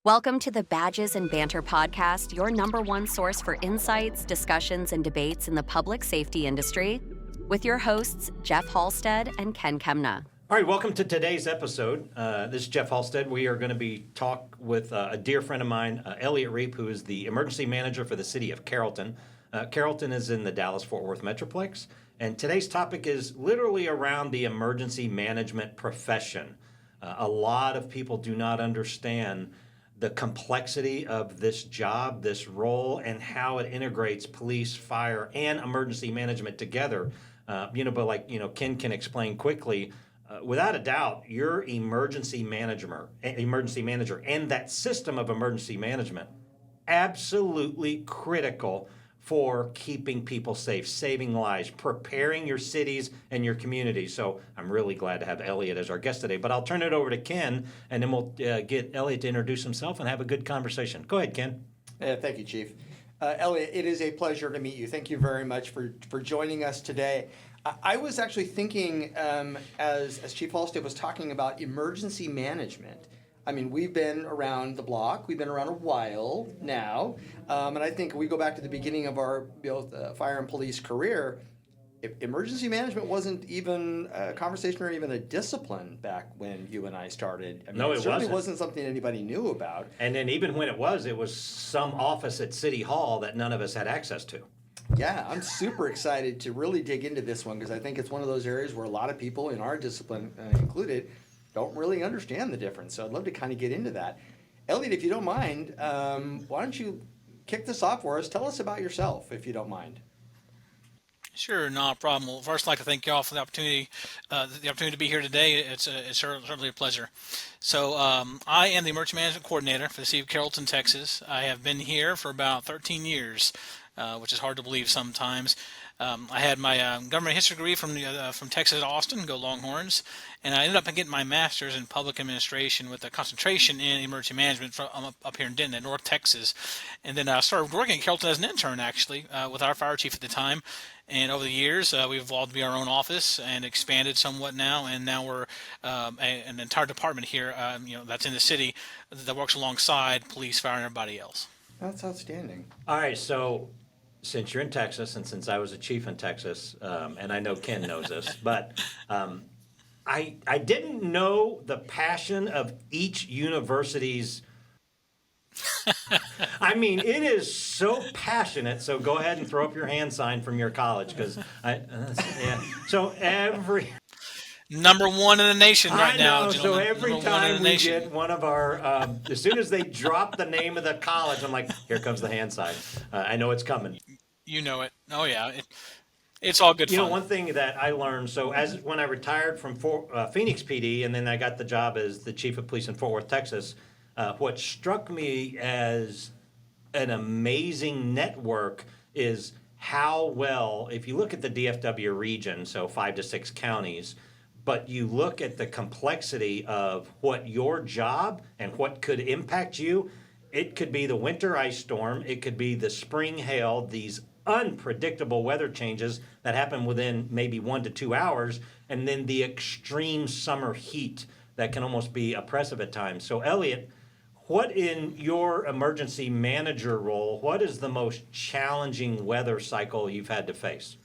Welcome to the Badges and Banter podcast, your number one source for insights, discussions, and debates in the public safety industry, with your hosts, Jeff Halstead and Ken Kemna. All right, welcome to today's episode. This is Jeff Halstead. We are going to be talk with a dear friend of mine, Elliott Reep, who is the Emergency Manager for the City of Carrollton. Carrollton is in the Dallas-Fort Worth Metroplex, and today's topic is literally around the emergency management profession. A lot of people do not understand the complexity of this job, this role, and how it integrates police, fire, and emergency management together. But Ken can explain quickly, without a doubt, your emergency manager, and that system of emergency management, absolutely critical for keeping people safe, saving lives, preparing your cities and your communities. So I'm really glad to have Elliott as our guest today. But I'll turn it over to Ken, and then we'll get Elliott to introduce himself and have a good conversation. Go ahead, Ken. Thank you, Chief. Elliott, it is a pleasure to meet you. Thank you very much for joining us today. I was actually thinking, as Chief Halstead was talking about emergency management. I mean, we've been around the block. We've been around a while now. And I think we go back to the beginning of our fire and police career. Emergency management wasn't even a conversation or even a discipline back when you and I started. I mean, No, it certainly wasn't. wasn't something anybody knew about. And then even when it was some office at City Hall that none of us had access to. Yeah, I'm super excited to really dig into this one because I think it's one of those areas where a lot of people in our discipline included don't really understand the difference. So I'd love to kind of get into that. Elliott, if you don't mind, why don't you kick this off for us? Tell us about yourself, if you don't mind. Sure, not a problem. Well, first, I'd like to thank you all for the opportunity to be here today. It's certainly a pleasure. So, I am the Emergency Management Coordinator for the City of Carrollton, Texas. I have been here for about 13 years, which is hard to believe sometimes. I had my government history degree from Texas at Austin, go Longhorns, and I ended up getting my master's in public administration with a concentration in emergency management up here in Denton, in North Texas. And then I started working at Carrollton as an intern, actually, with our fire chief at the time. And over the years, we've evolved to be our own office and expanded somewhat now. And now we're an entire department here, that's in the city that works alongside police, fire, and everybody else. That's outstanding. All right, so since you're in Texas, and since I was a chief in Texas, and I know Ken knows this, but I didn't know the passion of each university's. I mean, it is so passionate. So go ahead and throw up your hand sign from your college, because So every. Number one in the nation right now, So gentlemen. every Number one in time the we nation. get one of our, as soon as they drop the name of the college, I'm like, here comes the hand sign. I know it's coming. You know it. Oh, yeah. It's all good fun. You know, one thing that I learned, so when I retired from Phoenix PD, and then I got the job as the chief of police in Fort Worth, Texas, what struck me as an amazing network is how well, if you look at the DFW region, so 5 to 6 counties, but you look at the complexity of what your job and what could impact you. It could be the winter ice storm. It could be the spring hail, these unpredictable weather changes that happen within maybe 1 to 2 hours, and then the extreme summer heat that can almost be oppressive at times. So, Elliott, what in your emergency manager role, what is the most challenging weather cycle you've had to face?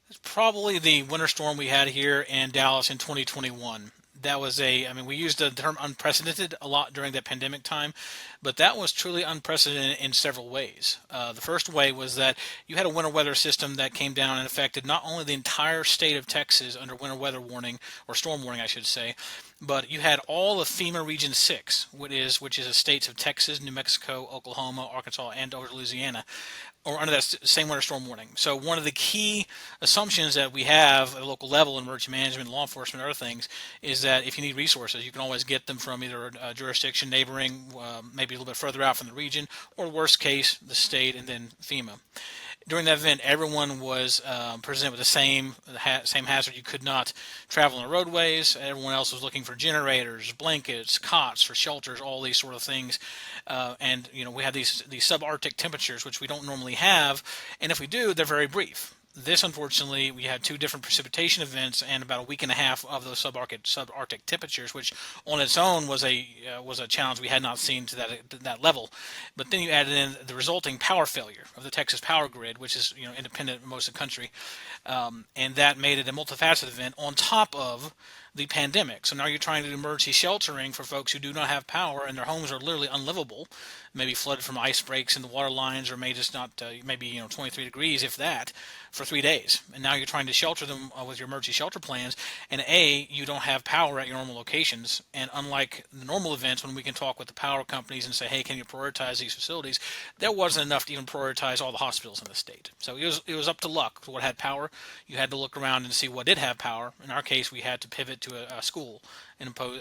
It's probably the winter storm we had here in Dallas in 2021. That was we used the term unprecedented a lot during that pandemic time, but that was truly unprecedented in several ways. The first way was that you had a winter weather system that came down and affected not only the entire state of Texas under winter weather warning, or storm warning, I should say, but you had all of FEMA Region 6, which is the states of Texas, New Mexico, Oklahoma, Arkansas, and over to Louisiana, or under that same winter storm warning. So one of the key assumptions that we have at a local level in emergency management, law enforcement, other things, is that if you need resources, you can always get them from either a jurisdiction neighboring, maybe a little bit further out from the region, or worst case, the state and then FEMA. During that event, everyone was presented with the same hazard. You could not travel on the roadways. Everyone else was looking for generators, blankets, cots for shelters, all these sort of things. And we have these subarctic temperatures, which we don't normally have. And if we do, they're very brief. This, unfortunately, we had two different precipitation events and about a week and a half of those subarctic temperatures, which on its own was a challenge we had not seen to that level. But then you added in the resulting power failure of the Texas power grid, which is independent of most of the country, and that made it a multifaceted event on top of the pandemic. So now you're trying to do emergency sheltering for folks who do not have power and their homes are literally unlivable, maybe flooded from ice breaks in the water lines, or may just not, maybe 23 degrees, if that, for 3 days. And now you're trying to shelter them with your emergency shelter plans, and you don't have power at your normal locations. And unlike the normal events when we can talk with the power companies and say, hey, can you prioritize these facilities, there wasn't enough to even prioritize all the hospitals in the state. So it was up to luck. What had power, you had to look around and see what did have power. In our case, we had to pivot to a school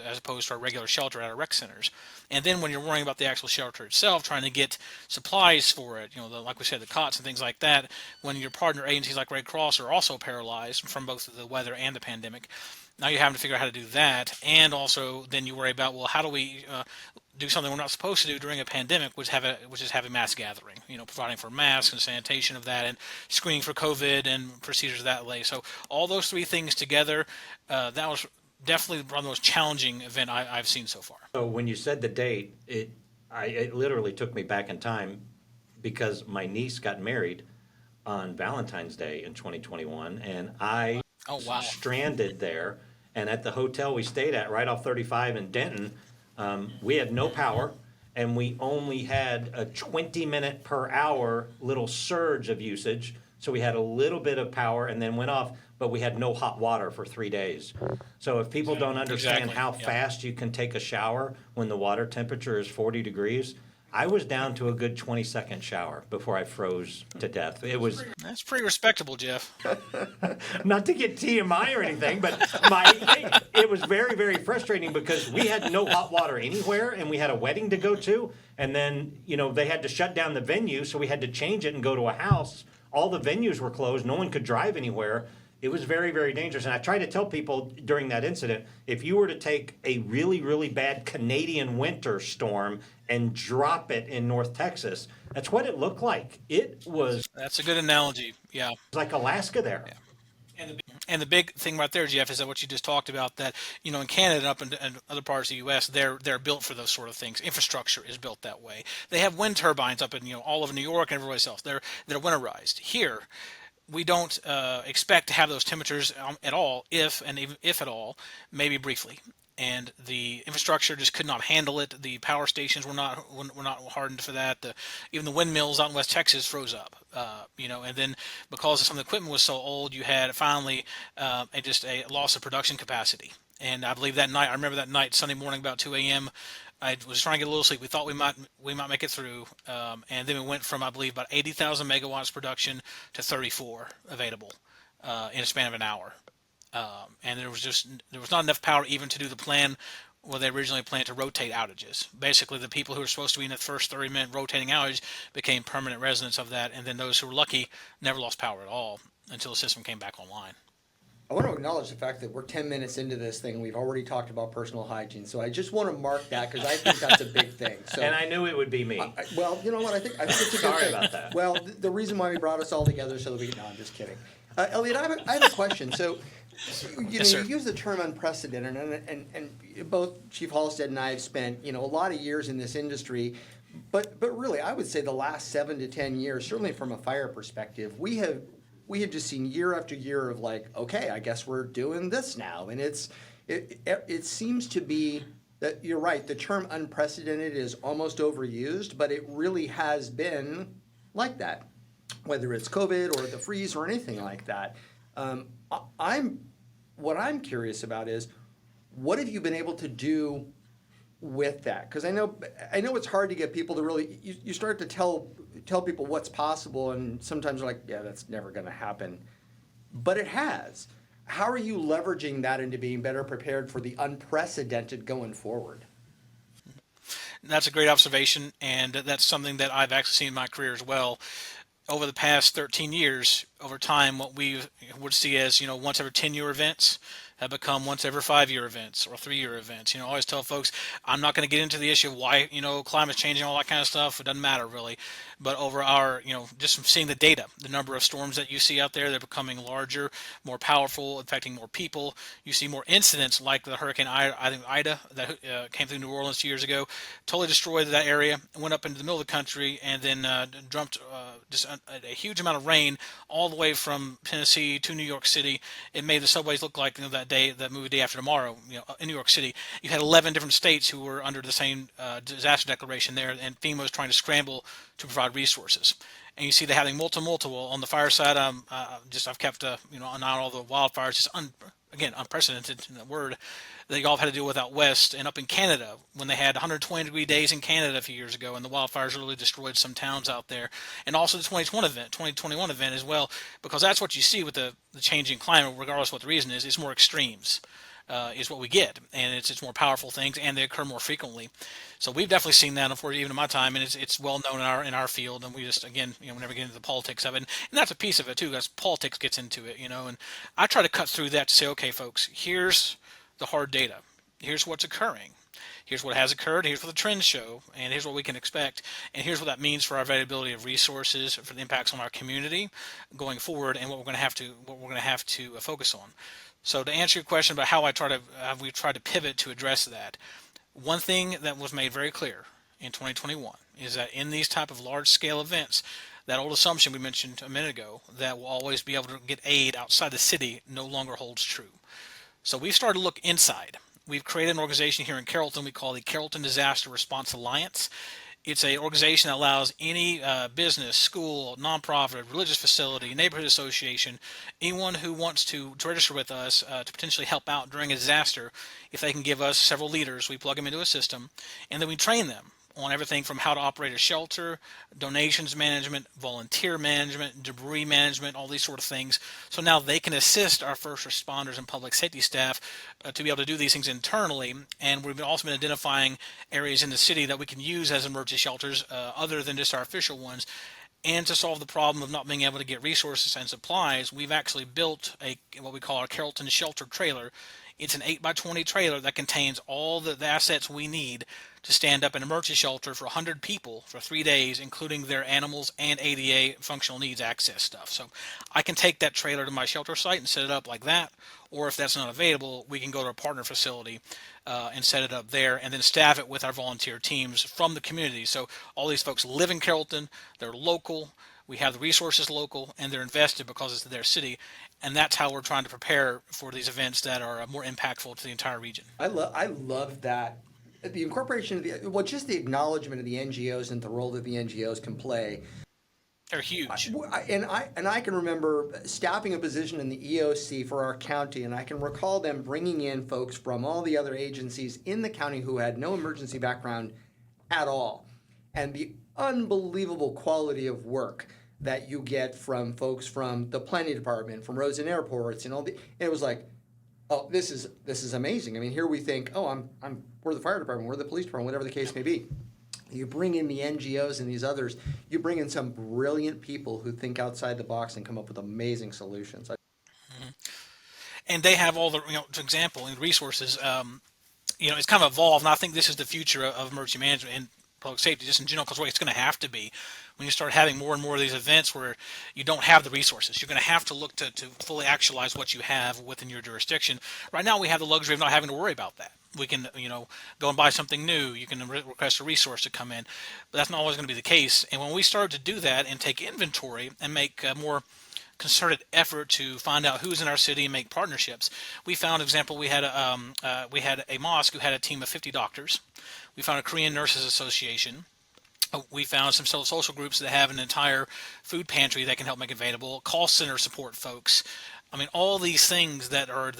as opposed to our regular shelter at our rec centers. And then when you're worrying about the actual shelter itself, trying to get supplies for it, like we said, the cots and things like that, when your partner agencies like Red Cross are also paralyzed from both the weather and the pandemic, now you're having to figure out how to do that. And also then you worry about, well, how do we do something we're not supposed to do during a pandemic, which is have a mass gathering, providing for masks and sanitation of that and screening for COVID and procedures that way. So all those three things together, that was definitely one of the most challenging event I've seen so far. So when you said the date, it literally took me back in time because my niece got married on Valentine's Day in 2021, and I stranded there. And at the hotel we stayed at right off 35 in Denton, we had no power, and we only had a 20-minute per hour little surge of usage. So we had a little bit of power and then went off, but we had no hot water for 3 days. So if people don't understand how fast you can take a shower when the water temperature is 40 degrees, I was down to a good 20-second shower before I froze to death. That's pretty respectable, Jeff. Not to get TMI or anything, but it was very, very frustrating because we had no hot water anywhere, and we had a wedding to go to, and then they had to shut down the venue, so we had to change it and go to a house. All the venues were closed. No one could drive anywhere. It was very, very dangerous. And I tried to tell people during that incident, if you were to take a really, really bad Canadian winter storm and drop it in North Texas, that's what it looked like. That's a good analogy. Yeah. Like Alaska there. Yeah. And the big thing right there, Jeff, is that what you just talked about, that, in Canada and other parts of the U.S., they're built for those sort of things. Infrastructure is built that way. They have wind turbines up in, all over New York and everywhere else. They're winterized. Here, we don't expect to have those temperatures at all, if at all, maybe briefly. And the infrastructure just could not handle it. The power stations were not hardened for that. Even the windmills out in West Texas froze up. And then because some of the equipment was so old, you had finally a loss of production capacity. And I believe that night, I remember that night, Sunday morning, about 2 a.m., I was trying to get a little sleep. We thought we might make it through, and then we went from, I believe, about 80,000 megawatts production to 34 available in a span of an hour. And there was not enough power even to do the plan where they originally planned to rotate outages. Basically, the people who were supposed to be in the first 30-minute rotating outage became permanent residents of that, and then those who were lucky never lost power at all until the system came back online. I want to acknowledge the fact that we're 10 minutes into this thing. We've already talked about personal hygiene. So I just want to mark that because I think that's a big thing. So, and I knew it would be me. Well, you know what? I think it's a good thing. Sorry about that. Well, the reason why we brought us all together so that we... No, I'm just kidding. Elliott, I have a question. So, you use the term unprecedented, and both Chief Halstead and I have spent, a lot of years in this industry. But really, I would say the last 7 to 10 years, certainly from a fire perspective, we have just seen year after year of okay, I guess we're doing this now. And it seems to be that you're right. The term unprecedented is almost overused, but it really has been like that, whether it's COVID or the freeze or anything like that. What I'm curious about is, what have you been able to do with that? Because I know it's hard to get people to really, you start to tell people what's possible, and sometimes they're like, yeah, that's never going to happen. But it has. How are you leveraging that into being better prepared for the unprecedented going forward? That's a great observation, and that's something that I've actually seen in my career as well. Over the past 13 years, over time, what we would see as, once every 10-year events have become once every 5-year events or 3-year events. I always tell folks, I'm not going to get into the issue of why, climate's changing, all that kind of stuff. It doesn't matter really. But over our, just from seeing the data, the number of storms that you see out there, they're becoming larger, more powerful, affecting more people. You see more incidents like the Hurricane Ida that came through New Orleans 2 years ago, totally destroyed that area, went up into the middle of the country, and then dumped just a huge amount of rain all the way from Tennessee to New York City. It made the subways look like that movie Day After Tomorrow. In New York City, you had 11 different states who were under the same disaster declaration there, and FEMA was trying to scramble to provide resources. And you see they're having multiple on the fire side. I've kept an eye on all the wildfires. Just unprecedented in the word that y'all have had to deal with out west and up in Canada when they had 120-degree days in Canada a few years ago, and the wildfires really destroyed some towns out there. And also the 2021 event as well, because that's what you see with the changing climate, regardless of what the reason is. It's more extremes. Is what we get, and it's more powerful things, and they occur more frequently. So we've definitely seen that, unfortunately, even in my time, and it's well known in our field. And we just we never get into the politics of it, and that's a piece of it too, because politics gets into it, And I try to cut through that to say, okay, folks, here's the hard data, here's what's occurring, here's what has occurred, here's what the trends show, and here's what we can expect, and here's what that means for our availability of resources, for the impacts on our community going forward, and what we're going to have to focus on. So to answer your question about how we tried to pivot to address that, one thing that was made very clear in 2021 is that in these type of large-scale events, that old assumption we mentioned a minute ago that we'll always be able to get aid outside the city no longer holds true. So we've started to look inside. We've created an organization here in Carrollton we call the Carrollton Disaster Response Alliance. It's an organization that allows any business, school, nonprofit, religious facility, neighborhood association, anyone who wants to register with us to potentially help out during a disaster. If they can give us several leaders, we plug them into a system, and then we train them on everything from how to operate a shelter, donations management, volunteer management, debris management, all these sort of things. So now they can assist our first responders and public safety staff to be able to do these things internally. And we've also been identifying areas in the city that we can use as emergency shelters other than just our official ones. And to solve the problem of not being able to get resources and supplies, we've actually built what we call our Carrollton Shelter Trailer. It's an 8x20 trailer that contains all the assets we need to stand up an emergency shelter for 100 people for 3 days, including their animals and ADA functional needs access stuff. So I can take that trailer to my shelter site and set it up like that, or if that's not available, we can go to a partner facility and set it up there, and then staff it with our volunteer teams from the community. So all these folks live in Carrollton, they're local, we have the resources local, and they're invested because it's their city. And that's how we're trying to prepare for these events that are more impactful to the entire region. I love that. The incorporation of just the acknowledgement of the NGOs and the role that the NGOs can play. They're huge. I can remember staffing a position in the EOC for our county, and I can recall them bringing in folks from all the other agencies in the county who had no emergency background at all. And the unbelievable quality of work that you get from folks from the planning department, from roads and airports, and it was like, oh, this is amazing. I mean, here we think, oh, we're the fire department, we're the police department, whatever the case may be. You bring in the NGOs and these others, you bring in some brilliant people who think outside the box and come up with amazing solutions. Mm-hmm. And they have all the, for example, in resources, it's kind of evolved, and I think this is the future of emergency management and public safety, just in general, because it's going to have to be. When you start having more and more of these events where you don't have the resources, you're going to have to look to fully actualize what you have within your jurisdiction. Right now, we have the luxury of not having to worry about that. We can, go and buy something new. You can request a resource to come in, but that's not always going to be the case. And when we started to do that and take inventory and make a more concerted effort to find out who's in our city and make partnerships, we found, example, we had a mosque who had a team of 50 doctors. We found a Korean Nurses Association. We found some social groups that have an entire food pantry that can help make available, call center support folks. I mean, all these things that are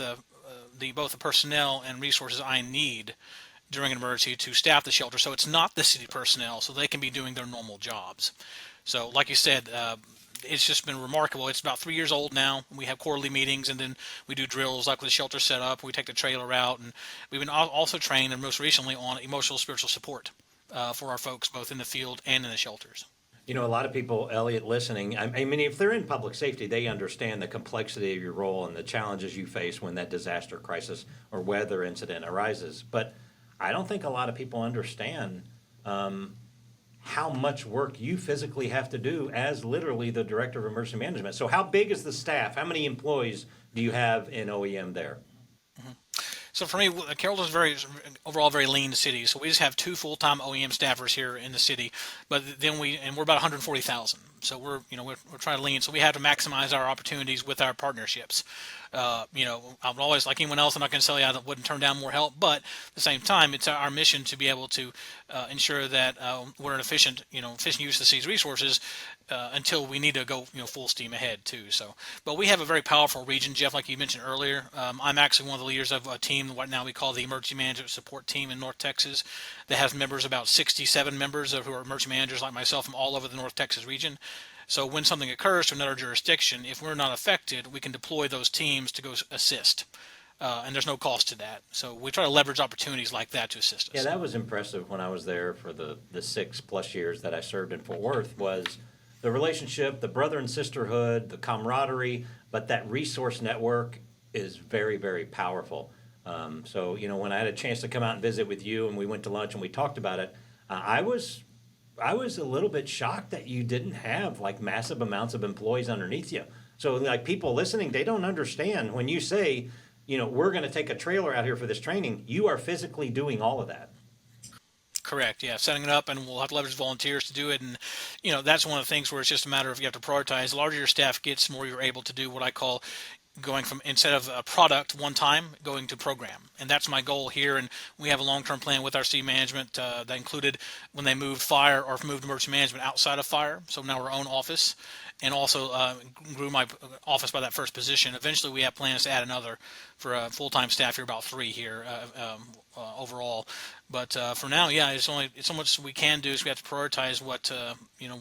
both the personnel and resources I need during an emergency to staff the shelter. So it's not the city personnel, so they can be doing their normal jobs. So like you said, it's just been remarkable. It's about 3 years old now. We have quarterly meetings, and then we do drills like with the shelter set up. We take the trailer out, and we've been also trained, and most recently, on emotional spiritual support for our folks, both in the field and in the shelters. You know, a lot of people, Elliot, listening, I mean, if they're in public safety, they understand the complexity of your role and the challenges you face when that disaster, crisis, or weather incident arises. But I don't think a lot of people understand how much work you physically have to do as literally the director of emergency management. So, how big is the staff? How many employees do you have in OEM there? So for me, Carrollton's overall very lean city. So we just have two full-time OEM staffers here in the city, but then we're about 140,000. So we're trying to lean. So we have to maximize our opportunities with our partnerships. I'm always like anyone else. I'm not going to tell you I wouldn't turn down more help, but at the same time, it's our mission to be able to ensure that we're an efficient use of these resources until we need to go full steam ahead too. So, but we have a very powerful region, Jeff, like you mentioned earlier. I'm actually one of the leaders of a team what now we call the Emergency Manager Support Team in North Texas that has members, about 67 members who are emergency managers like myself from all over the North Texas region. So when something occurs to another jurisdiction, if we're not affected, we can deploy those teams to go assist. And there's no cost to that. So we try to leverage opportunities like that to assist us. Yeah, that was impressive when I was there for the 6+ years that I served in Fort Worth was the relationship, the brother and sisterhood, the camaraderie, but that resource network is very, very powerful. So, when I had a chance to come out and visit with you and we went to lunch and we talked about it, I was a little bit shocked that you didn't have like massive amounts of employees underneath you. So like people listening, they don't understand when you say, we're going to take a trailer out here for this training, you are physically doing all of that. Correct. Yeah, setting it up, and we'll have to leverage volunteers to do it. And that's one of the things where it's just a matter of you have to prioritize. The larger your staff gets, the more you're able to do what I call going from, instead of a product one time, going to program. And that's my goal here. And we have a long-term plan with our city management that included when they moved fire or moved emergency management outside of fire. So now we're our own office, and also grew my office by that first position. Eventually we have plans to add another for a full-time staff here, about 3 here overall. But for now, yeah, it's so much we can do, so we have to prioritize what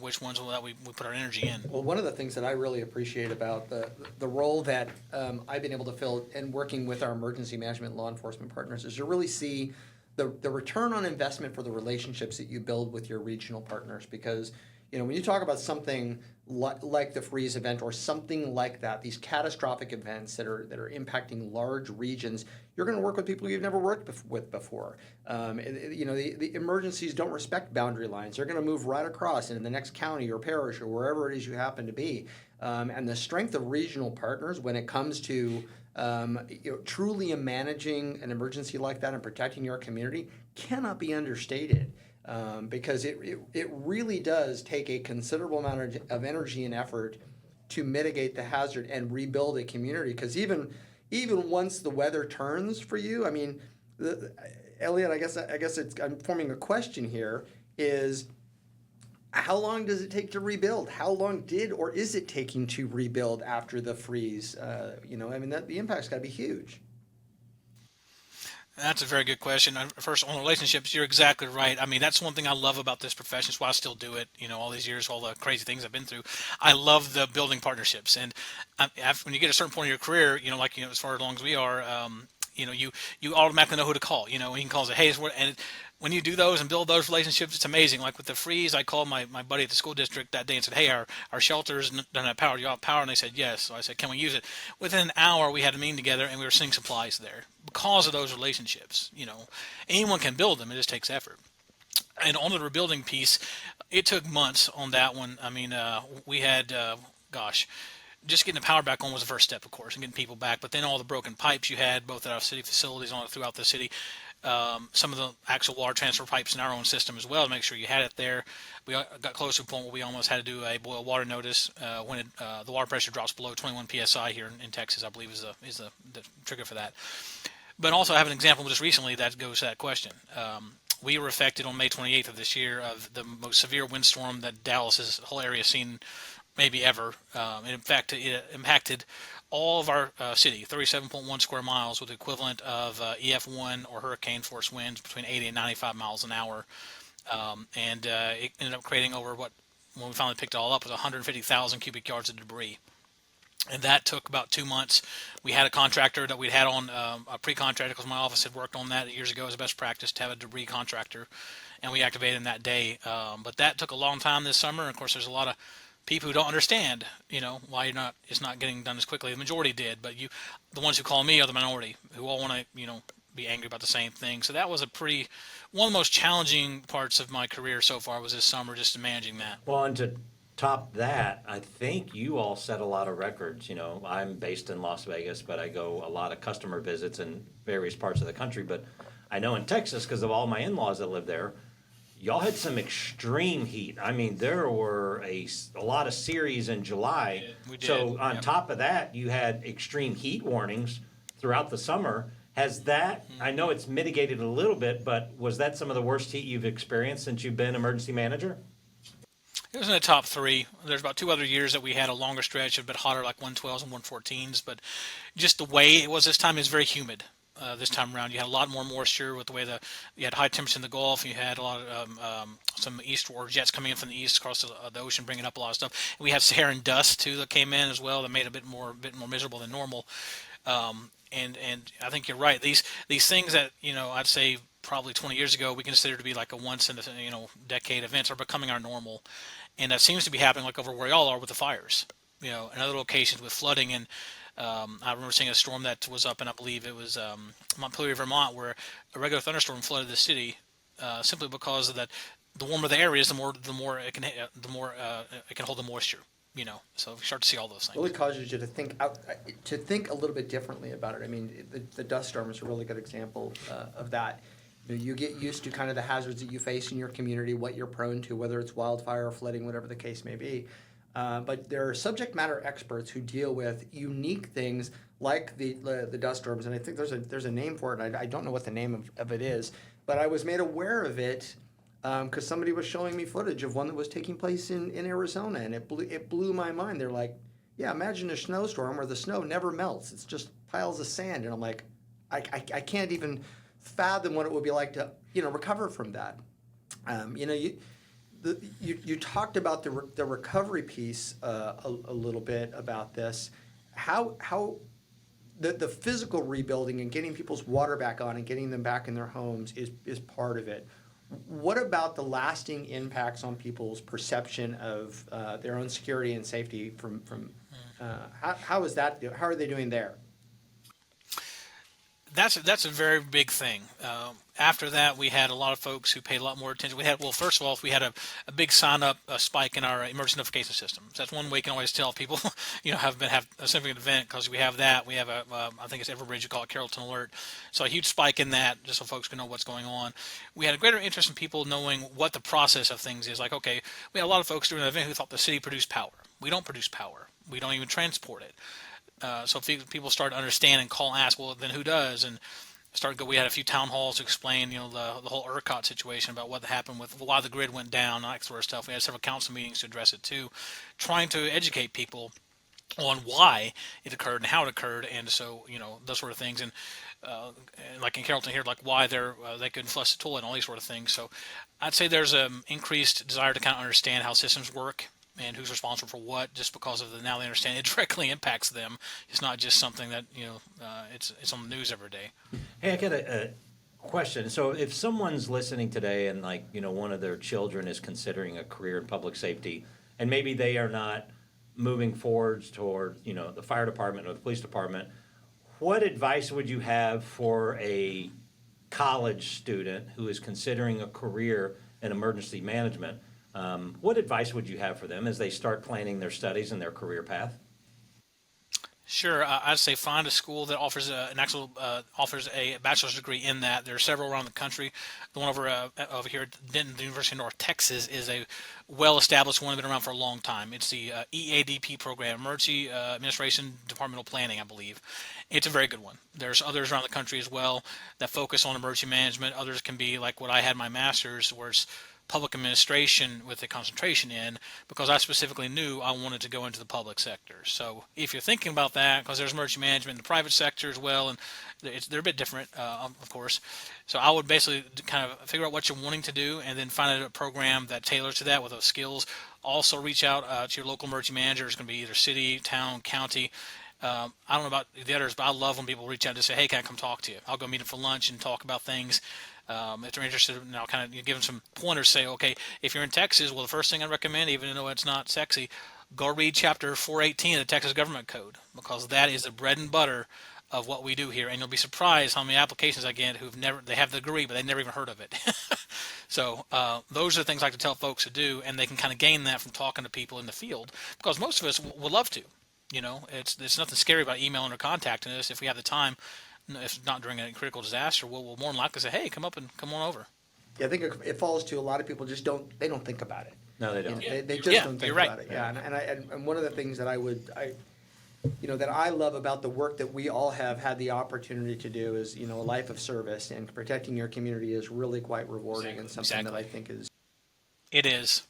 which ones that we put our energy in. Well, one of the things that I really appreciate about the role that I've been able to fill in working with our emergency management law enforcement partners is to really see the return on investment for the relationships that you build with your regional partners. Because when you talk about something like the freeze event or something like that, these catastrophic events that are impacting large regions, you're going to work with people you've never worked with before. The emergencies don't respect boundary lines. They're going to move right across into the next county or parish or wherever it is you happen to be. And the strength of regional partners when it comes to truly managing an emergency like that and protecting your community cannot be understated. Because it really does take a considerable amount of energy and effort to mitigate the hazard and rebuild a community. Because even once the weather turns for you, I mean, Elliot, I guess I'm forming a question here: is how long does it take to rebuild? How long or is it taking to rebuild after the freeze? The impact's got to be huge. That's a very good question. First, on relationships, you're exactly right. I mean, that's one thing I love about this profession. It's why I still do it. All these years, all the crazy things I've been through. I love the building partnerships. And when you get a certain point in your career, as far as long as we are, you automatically know who to call. You can call and say, hey, and when you do those and build those relationships, it's amazing. Like with the freeze, I called my buddy at the school district that day and said, hey, our shelters don't have power. Do you have power? And they said, yes. So I said, can we use it? Within an hour, we had a meeting together and we were seeing supplies there because of those relationships. Anyone can build them. It just takes effort. And on the rebuilding piece, it took months on that one. I mean, we had, just getting the power back on was the first step, of course, and getting people back. But then all the broken pipes you had, both at our city facilities and throughout the city, some of the actual water transfer pipes in our own system as well to make sure you had it there. We got close to a point where we almost had to do a boil water notice when the water pressure drops below 21 psi here in Texas, I believe is the trigger for that. But also I have an example just recently that goes to that question. We were affected on May 28th of this year of the most severe windstorm that Dallas's whole area has seen maybe ever. In fact, it impacted all of our city, 37.1 square miles, with the equivalent of EF1 or hurricane force winds between 80 and 95 miles an hour. And it ended up creating over when we finally picked it all up, was 150,000 cubic yards of debris. and that took about 2 months. We had a contractor that we'd had on, a pre-contractor, because my office had worked on that years ago as a best practice to have a debris contractor, and we activated him that day. But that took a long time this summer. And of course, there's a lot of people who don't understand, why it's not getting done as quickly. The majority did, but the ones who call me are the minority who all want to, be angry about the same thing. So that was one of the most challenging parts of my career so far was this summer, just managing that. Well, and to top that, I think you all set a lot of records. I'm based in Las Vegas, but I go a lot of customer visits in various parts of the country. But I know in Texas, because of all my in-laws that live there, y'all had some extreme heat. I mean, there were a lot of series in July. We did. So on Yep. top of that, you had extreme heat warnings throughout the summer. Has that, I know it's mitigated a little bit, but was that some of the worst heat you've experienced since you've been emergency manager? It was in the top three. There's about 2 other years that we had a longer stretch, a bit hotter, like 112s and 114s. But just the way it was this time is very humid. This time around, you had a lot more moisture with the way you had high temperature in the Gulf. You had a lot of some eastward jets coming in from the east across the ocean, bringing up a lot of stuff. And we had Saharan dust too that came in as well, that made it a bit more miserable than normal. And I think you're right. These things that I'd say probably 20 years ago we considered to be like a once in a decade events are becoming our normal, and that seems to be happening like over where y'all are with the fires. In other locations with flooding, and I remember seeing a storm that was up, and I believe it was Montpelier, Vermont, where a regular thunderstorm flooded the city simply because of that. The warmer the area is, the more it can hold the moisture. So we start to see all those things. Really causes you to think a little bit differently about it. I mean, the dust storm is a really good example of that. You get used to kind of the hazards that you face in your community, what you're prone to, whether it's wildfire or flooding, whatever the case may be. But there are subject matter experts who deal with unique things like the dust storms, and I think there's a name for it. And I don't know what the name of it is, but I was made aware of it because somebody was showing me footage of one that was taking place in Arizona, and it blew my mind. They're like, yeah, imagine a snowstorm where the snow never melts. It's just piles of sand. And I'm like, I can't even fathom what it would be like to recover from that. You talked about the recovery piece a little bit about this. How the physical rebuilding and getting people's water back on and getting them back in their homes is part of it. What about the lasting impacts on people's perception of their own security and safety how is that? How are they doing there? That's a very big thing. After that, we had a lot of folks who paid a lot more attention. First of all, we had a big sign-up spike in our emergency notification system. So that's one way you can always tell if people, have a significant event, because we have that. We have I think it's Everbridge, you call it Carrollton Alert. So a huge spike in that, just so folks can know what's going on. We had a greater interest in people knowing what the process of things is. Like, okay, we had a lot of folks during the event who thought the city produced power. We don't produce power. We don't even transport it. So people start to understand and call and ask, well, then who does? And we had a few town halls to explain, the whole ERCOT situation about what happened with why the grid went down, that sort of stuff. We had several council meetings to address it too, trying to educate people on why it occurred and how it occurred, and so those sort of things, and like in Carrollton here, like why they couldn't flush the toilet and all these sort of things. So I'd say there's an increased desire to kind of understand how systems work and who's responsible for what, just because of now they understand it directly impacts them. It's not just something that it's on the news every day. Hey, I got a question. So if someone's listening today and one of their children is considering a career in public safety, and maybe they are not moving forwards toward the fire department or the police department, what advice would you have for a college student who is considering a career in emergency management? What advice would you have for them as they start planning their studies and their career path? Sure, I'd say find a school that offers offers a bachelor's degree in that. There are several around the country. The one over here at Denton, the University of North Texas, is a well-established one, been around for a long time. It's the EADP program, Emergency Administration Departmental Planning, I believe. It's a very good one. There's others around the country as well that focus on emergency management. Others can be like what I had my master's, where it's public administration with a concentration in, because I specifically knew I wanted to go into the public sector. So if you're thinking about that, because there's emergency management in the private sector as well, and they're a bit different, of course. So I would basically kind of figure out what you're wanting to do, and then find a program that tailors to that with those skills. Also reach out to your local emergency manager. It's going to be either city, town, county. I don't know about the others, but I love when people reach out to say, hey, can I come talk to you? I'll go meet them for lunch and talk about things. If they're interested, and I'll kind of give them some pointers. Say, okay, if you're in Texas, well, the first thing I recommend, even though it's not sexy, go read Chapter 418 of the Texas Government Code, because that is the bread and butter of what we do here. And you'll be surprised how many applications I get they have the degree, but they never even heard of it. So those are the things I like to tell folks to do, and they can kind of gain that from talking to people in the field, because most of us would love to. It's nothing scary about emailing or contacting us if we have the time. If not during a critical disaster, we'll more than likely say, hey, come on over. Yeah, I think it falls to a lot of people just don't think about it. No, they don't. They just don't think you're right. about it. Yeah, and one of the things that that I love about the work that we all have had the opportunity to do is, a life of service, and protecting your community is really quite rewarding, and something that I think is. It is.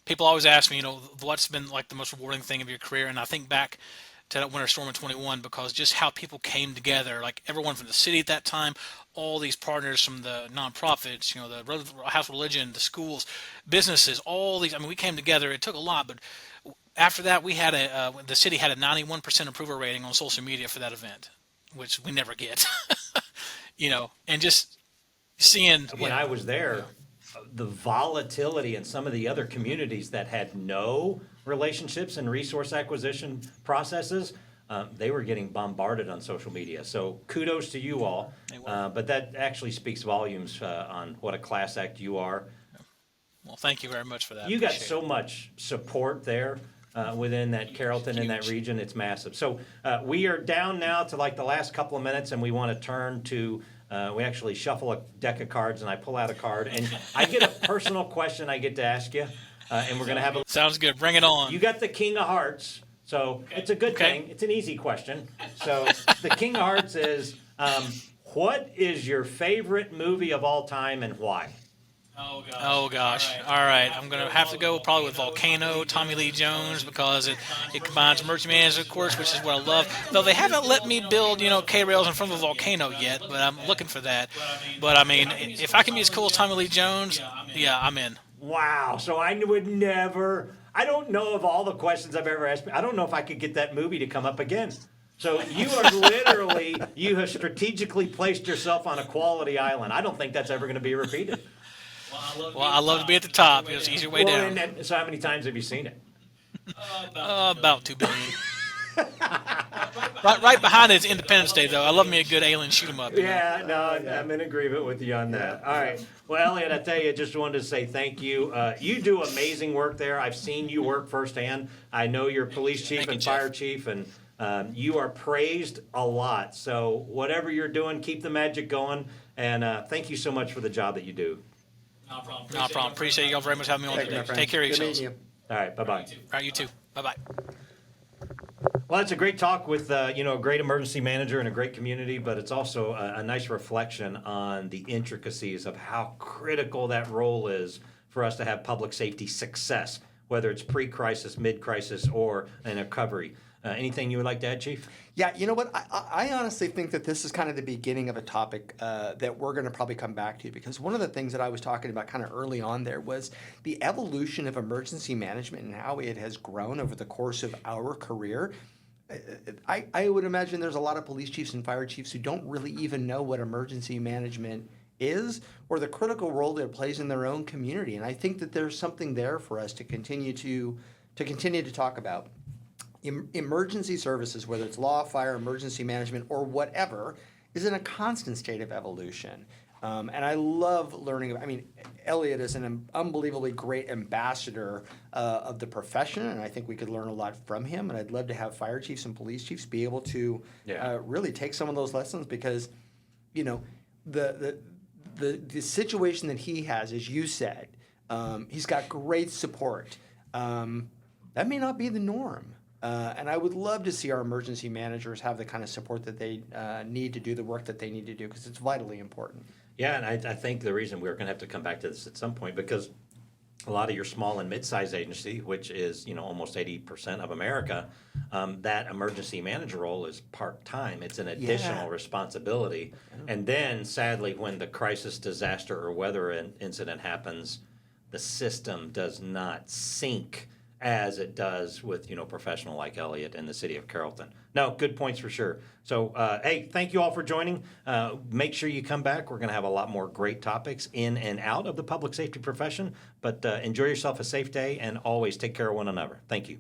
People always ask me, what's been like the most rewarding thing of your career, and I think back to that winter storm in 21, because just how people came together, like everyone from the city at that time, all these partners from the nonprofits, the House of Religion, the schools, businesses, all these. I mean, we came together. It took a lot, but after that, we had the city had a 91% approval rating on social media for that event, which we never get. And just seeing when I was there, the volatility in some of the other communities that had no relationships and resource acquisition processes, they were getting bombarded on social media. So kudos to you all. But that actually speaks volumes on what a class act you are. Well, thank you very much for that. You got so much support there within that Carrollton and that region. It's massive. So we are down now to like the last couple of minutes, and we want to turn to we actually shuffle a deck of cards, and I pull out a card, and I get a personal question I get to ask you, and we're going to have a... Sounds good. Bring it on. You got the King of Hearts, so it's a good thing. It's an easy question. So the King of Hearts is, what is your favorite movie of all time, and why? Oh gosh. All right. I'm going to have to go probably with Volcano, Tommy Lee Jones, because it combines emergency management, of course, which is what I love. Though they haven't let me build, K-rails in front of a volcano yet, but I'm looking for that. But I mean, if I can be as cool as Tommy Lee Jones, yeah, I'm in. Wow. So I would never, I don't know of all the questions I've ever asked. I don't know if I could get that movie to come up again. So you are literally, you have placed yourself on a quality island. I don't think that's ever going to be repeated. Well, I love to be at the top. It's an easier way down. So how many times have you seen it? About 2 billion. right behind it is Independence Day, though. I love me a good alien shoot 'em up. Yeah, no, I'm in agreement with you on that. All right. Well, Elliott, I tell you, just wanted to say thank you. You do amazing work there. I've seen you work firsthand. I know you're police chief and fire chief, and you are praised a lot. So whatever you're doing, keep the magic going. And thank you so much for the job that you do. No problem. Appreciate you all very much having me on today. Take care of yourselves. You. All right. Bye-bye. All right, you too. Bye-bye. Well, it's a great talk with a great emergency manager and a great community, but it's also a nice reflection on the intricacies of how critical that role is for us to have public safety success, whether it's pre-crisis, mid-crisis, or in recovery. Anything you would like to add, Chief? Yeah, you know what? I honestly think that this is kind of the beginning of a topic that we're going to probably come back to, because one of the things that I was talking about kind of early on there was the evolution of emergency management and how it has grown over the course of our career. I would imagine there's a lot of police chiefs and fire chiefs who don't really even know what emergency management is or the critical role that it plays in their own community. And I think that there's something there for us to continue to talk about. Emergency services, whether it's law, fire, emergency management, or whatever, is in a constant state of evolution. And I love learning. Elliott is an unbelievably great ambassador of the profession, and I think we could learn a lot from him. And I'd love to have fire chiefs and police chiefs be able to really take some of those lessons, because, the situation that he has, as you said, he's got great support. That may not be the norm. And I would love to see our emergency managers have the kind of support that they need to do the work that they need to do, because it's vitally important. Yeah, and I think the reason we're going to have to come back to this at some point, because a lot of your small and mid-sized agency, which is almost 80% of America, that emergency manager role is part-time. It's an additional responsibility. And then, sadly, when the crisis, disaster, or weather incident happens, the system does not sync as it does with a professional like Elliott in the City of Carrollton. No, good points for sure. So, hey, thank you all for joining. Make sure you come back. We're going to have a lot more great topics in and out of the public safety profession. But enjoy yourself a safe day, and always take care of one another. Thank you.